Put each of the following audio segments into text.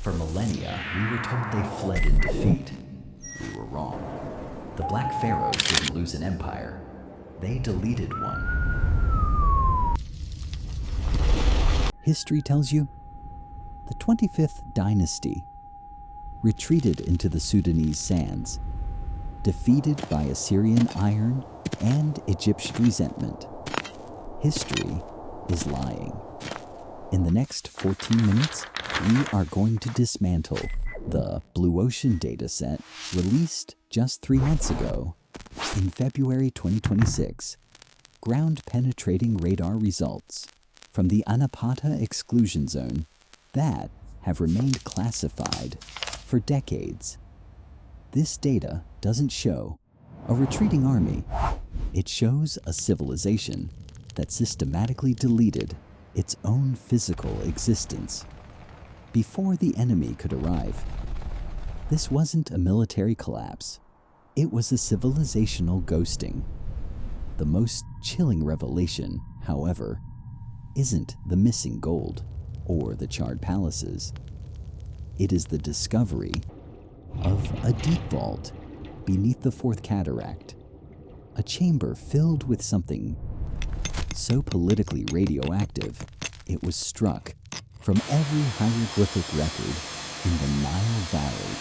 For millennia, we were told they fled in defeat. We were wrong. The Black Pharaohs didn't lose an empire. They deleted one. History tells you the 25th dynasty retreated into the Sudanese sands, defeated by Assyrian iron and Egyptian resentment. History is lying. In the next 14 minutes, we are going to dismantle the Blue Ocean dataset released just 3 months ago. In February 2026, ground-penetrating radar results from the Anapata exclusion zone that have remained classified for decades. This data doesn't show a retreating army. It shows a civilization that systematically deleted its own physical existence before the enemy could arrive. This wasn't a military collapse. It was a civilizational ghosting. The most chilling revelation, however, isn't the missing gold or the charred palaces. It is the discovery of a deep vault beneath the Fourth Cataract, a chamber filled with something so politically radioactive it was struck from every hieroglyphic record in the Nile Valley.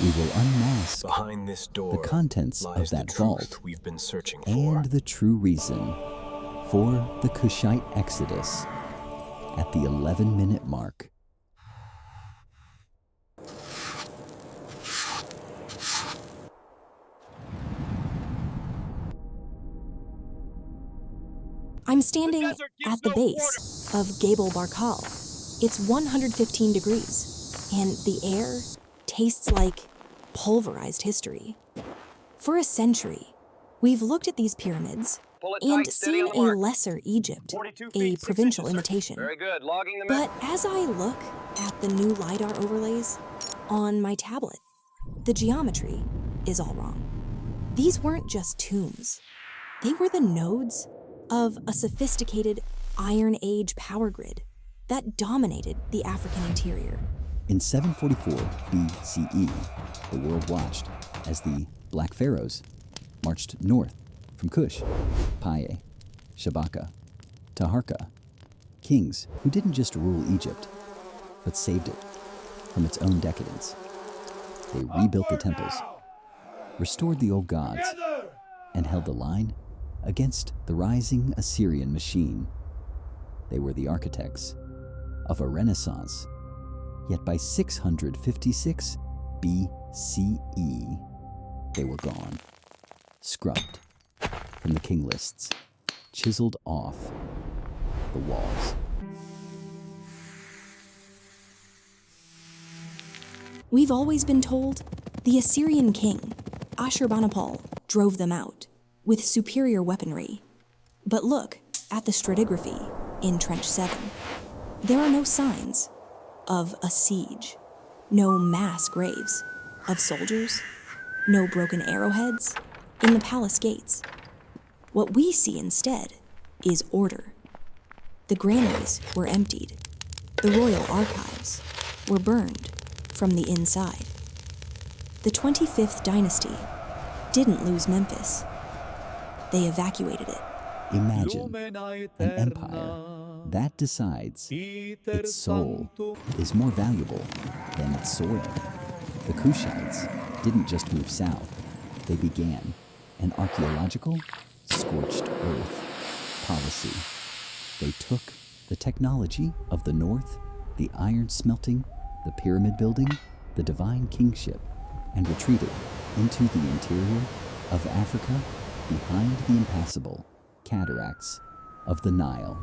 We will unmask behind this door the contents of lies that the vault truth we've been searching for. and the true reason for the Kushite exodus at the 11-minute mark. I'm standing at the base of Gebel Barkal. It's 115 degrees, and the air tastes like pulverized history. For a century, we've looked at these pyramids and seen a lesser Egypt, a provincial imitation. Very good. Logging the But as I look at the new LiDAR overlays on my tablet, the geometry is all wrong. These weren't just tombs. They were the nodes of a sophisticated Iron Age power grid that dominated the African interior. In 744 BCE, the world watched as the Black Pharaohs marched north from Kush, Paye, Shabaka, Taharka, kings who didn't just rule Egypt, but saved it from its own decadence. They rebuilt the temples, restored the old gods, and held the line against the rising Assyrian machine. They were the architects of a renaissance, yet by 656 BCE, they were gone, scrubbed from the king lists, chiseled off the walls. We've always been told the Assyrian king, Ashurbanipal, drove them out with superior weaponry. But look at the stratigraphy in Trench 7. There are no signs of a siege, no mass graves of soldiers, no broken arrowheads in the palace gates. What we see instead is order. The granaries were emptied. The royal archives were burned from the inside. The 25th dynasty didn't lose Memphis. They evacuated it. Imagine an empire that decides its soul is more valuable than its soil. The Kushites didn't just move south. They began an archaeological scorched earth policy. They took the technology of the north, the iron smelting, the pyramid building, the divine kingship, and retreated into the interior of Africa behind the impassable cataracts of the Nile.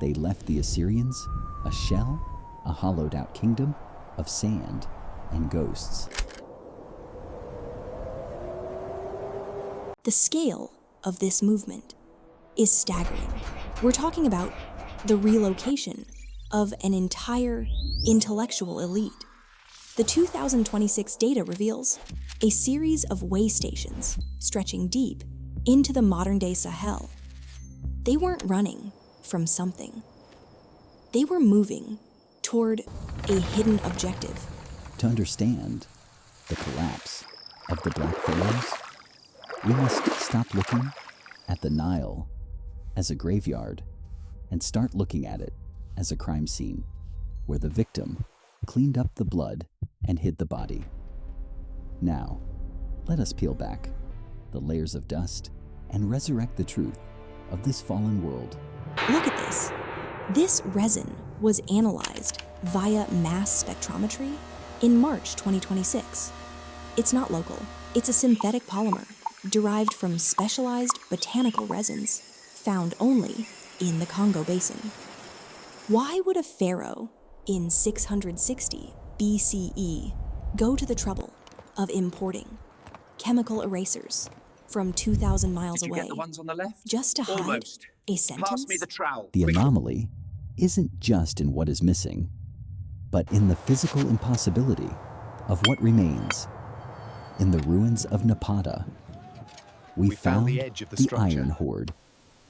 They left the Assyrians a shell, a hollowed-out kingdom of sand and ghosts. The scale of this movement is staggering. We're talking about the relocation of an entire intellectual elite. The 2026 data reveals a series of way stations stretching deep into the modern-day Sahel. They weren't running from something. They were moving toward a hidden objective. To understand the collapse of the Black Pharaohs, we must stop looking at the Nile as a graveyard and start looking at it as a crime scene where the victim cleaned up the blood and hid the body. Now, let us peel back the layers of dust and resurrect the truth of this fallen world. Look at this. This resin was analyzed via mass spectrometry in March 2026. It's not local. It's a synthetic polymer derived from specialized botanical resins found only in the Congo Basin. Why would a pharaoh in 660 BCE go to the trouble of importing chemical erasers from 2,000 miles Did you away get the ones on the left? just to hide Almost. a sentence? Pass me the trowel. The quick. anomaly isn't just in what is missing, but in the physical impossibility of what remains. In the ruins of Napata, we found the edge of the the structure. Iron Hoard.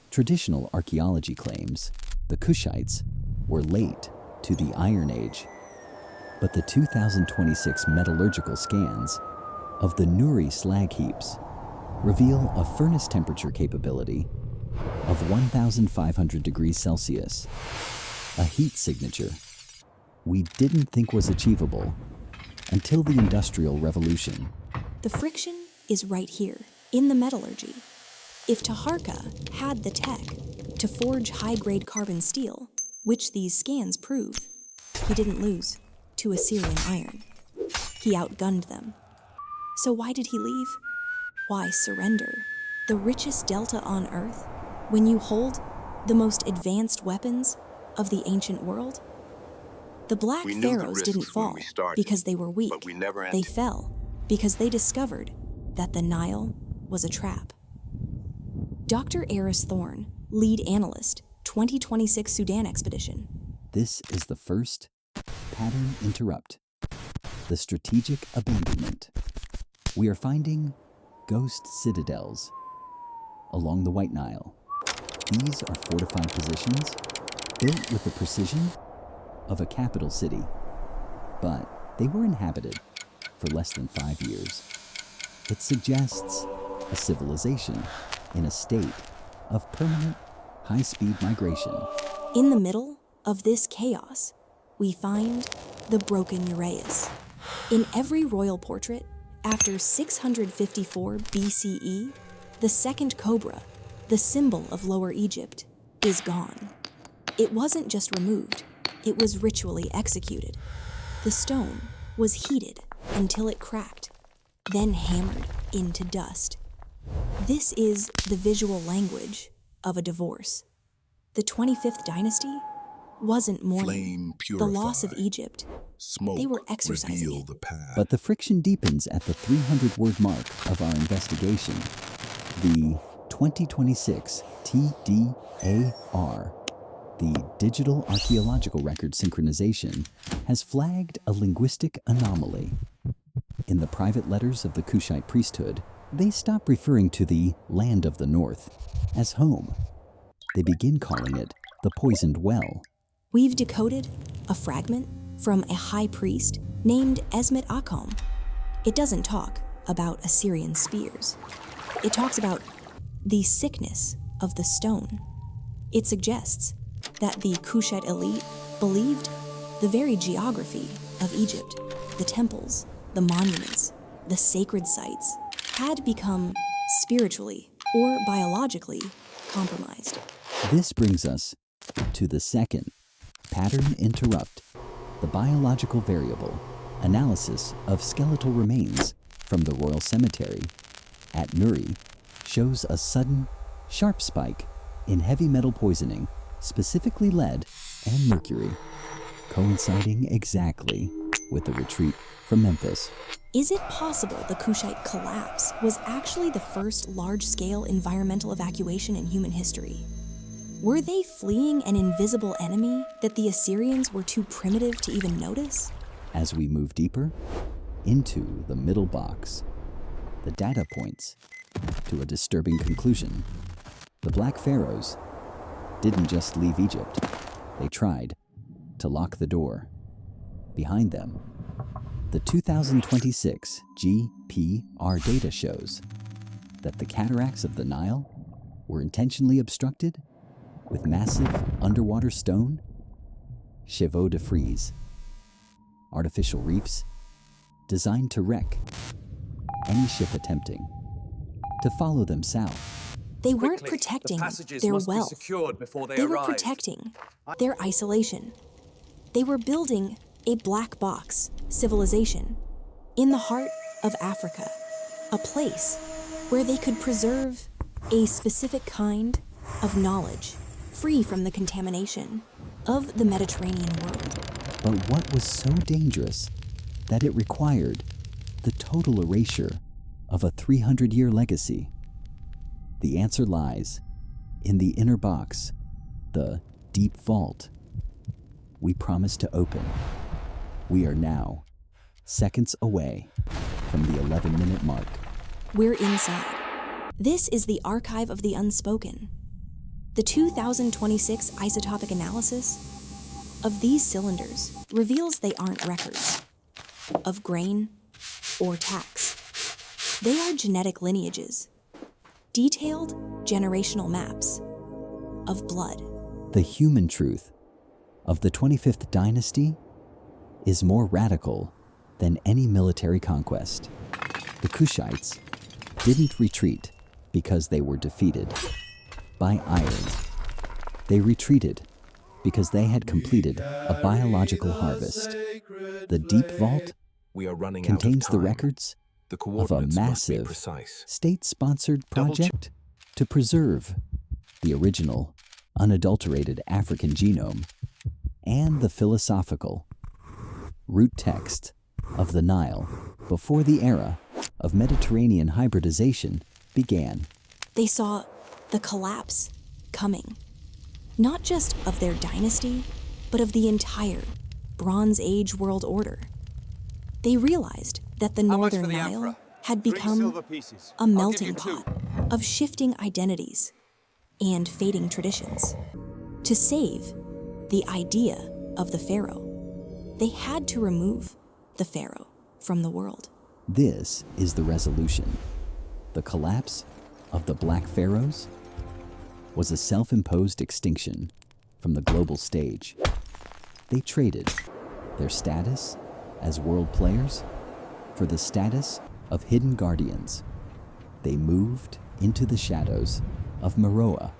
Traditional archaeology claims the Kushites were late to the Iron Age, but the 2026 metallurgical scans of the Nuri slag heaps reveal a furnace temperature capability of 1,500 degrees Celsius, a heat signature we didn't think was achievable until the Industrial Revolution. The friction is right here, in the metallurgy. If Taharka had the tech to forge high-grade carbon steel, which these scans prove, he didn't lose to Assyrian iron. He outgunned them. So why did he leave? Why surrender the richest delta on Earth when you hold the most advanced weapons of the ancient world? The Black We knew the Pharaohs risks didn't when fall we started, because they were weak. but we never They ended. fell because they discovered that the Nile was a trap. Dr. Eris Thorne, lead analyst, 2026 Sudan expedition. This is the first pattern interrupt, the strategic abandonment. We are finding ghost citadels along the White Nile. These are fortified positions built with the precision of a capital city, but they were inhabited for less than 5 years. It suggests a civilization in a state of permanent high-speed migration. In the middle of this chaos, we find the broken uraeus. In every royal portrait, after 654 BCE, the second cobra, the symbol of Lower Egypt, is gone. It wasn't just removed, it was ritually executed. The stone was heated until it cracked, then hammered into dust. This is the visual language of a divorce. The 25th dynasty wasn't mourning Flame the loss of purified. Egypt. Smoke They were exercising reveal it. the path. But the friction deepens at the 300-word mark of our investigation. The 2026 TDAR, the Digital Archaeological Record Synchronization, has flagged a linguistic anomaly. In the private letters of the Kushite priesthood, they stop referring to the Land of the North as home. They begin calling it the Poisoned Well. We've decoded a fragment from a high priest named Esmet Akom. It doesn't talk about Assyrian spears. It talks about the sickness of the stone. It suggests that the Kushite elite believed the very geography of Egypt, the temples, the monuments, the sacred sites, had become spiritually or biologically compromised. This brings us to the second pattern interrupt, the biological variable analysis of skeletal remains from the Royal Cemetery at Nuri shows a sudden, sharp spike in heavy metal poisoning, specifically lead and mercury, coinciding exactly with the retreat from Memphis. Is it possible the Kushite collapse was actually the first large-scale environmental evacuation in human history? Were they fleeing an invisible enemy that the Assyrians were too primitive to even notice? As we move deeper into the middle box, the data points to a disturbing conclusion. The Black Pharaohs didn't just leave Egypt, they tried to lock the door. Behind them, the 2026 GPR data shows that the cataracts of the Nile were intentionally obstructed with massive underwater stone, chevaux de frise, artificial reefs designed to wreck any ship attempting to follow them south. They weren't Quickly, protecting the passages their must be wealth. secured before They were arrive. protecting their isolation. They were building a black box civilization in the heart of Africa, a place where they could preserve a specific kind of knowledge free from the contamination of the Mediterranean world. But what was so dangerous that it required the total erasure of a 300-year legacy? The answer lies in the inner box, the deep vault we promised to open. We are now seconds away from the 11-minute mark. We're inside. This is the Archive of the Unspoken. The 2026 isotopic analysis of these cylinders reveals they aren't records of grain or tax. They are genetic lineages, detailed generational maps of blood. The human truth of the 25th dynasty is more radical than any military conquest. The Kushites didn't retreat because they were defeated by iron. They retreated because they had completed a biological harvest. The deep vault We are running contains out of the time. records The of a coordinates must be massive precise. state-sponsored Double check. project to preserve the original, unadulterated African genome and the philosophical root text of the Nile before the era of Mediterranean hybridization began. They saw the collapse coming, not just of their dynasty, but of the entire Bronze Age world order. They realized that the How much for Northern the Nile Emperor? had 3 become silver pieces. a I'll give melting you 2. pot of shifting identities and fading traditions. To save the idea of the pharaoh, they had to remove the pharaoh from the world. This is the resolution. The collapse of the Black Pharaohs was a self-imposed extinction from the global stage. They traded their status as world players for the status of hidden guardians. They moved into the shadows of Meroe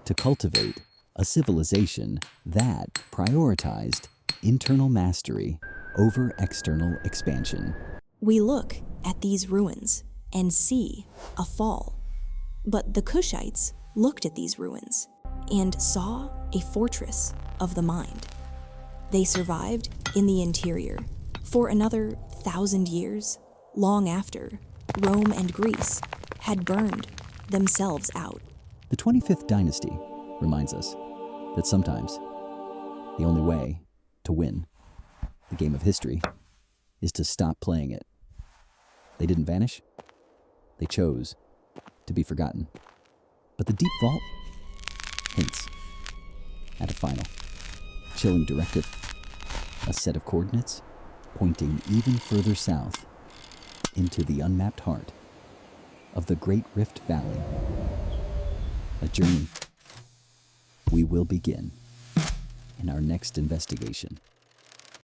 to cultivate a civilization that prioritized internal mastery over external expansion. We look at these ruins and see a fall. But the Kushites looked at these ruins and saw a fortress of the mind. They survived in the interior for another 1,000 years, long after Rome and Greece had burned themselves out. The 25th dynasty reminds us that sometimes the only way to win the game of history is to stop playing it. They didn't vanish. They chose to be forgotten. But the deep vault hints at a final, chilling directive, a set of coordinates pointing even further south into the unmapped heart of the Great Rift Valley. A journey we will begin in our next investigation.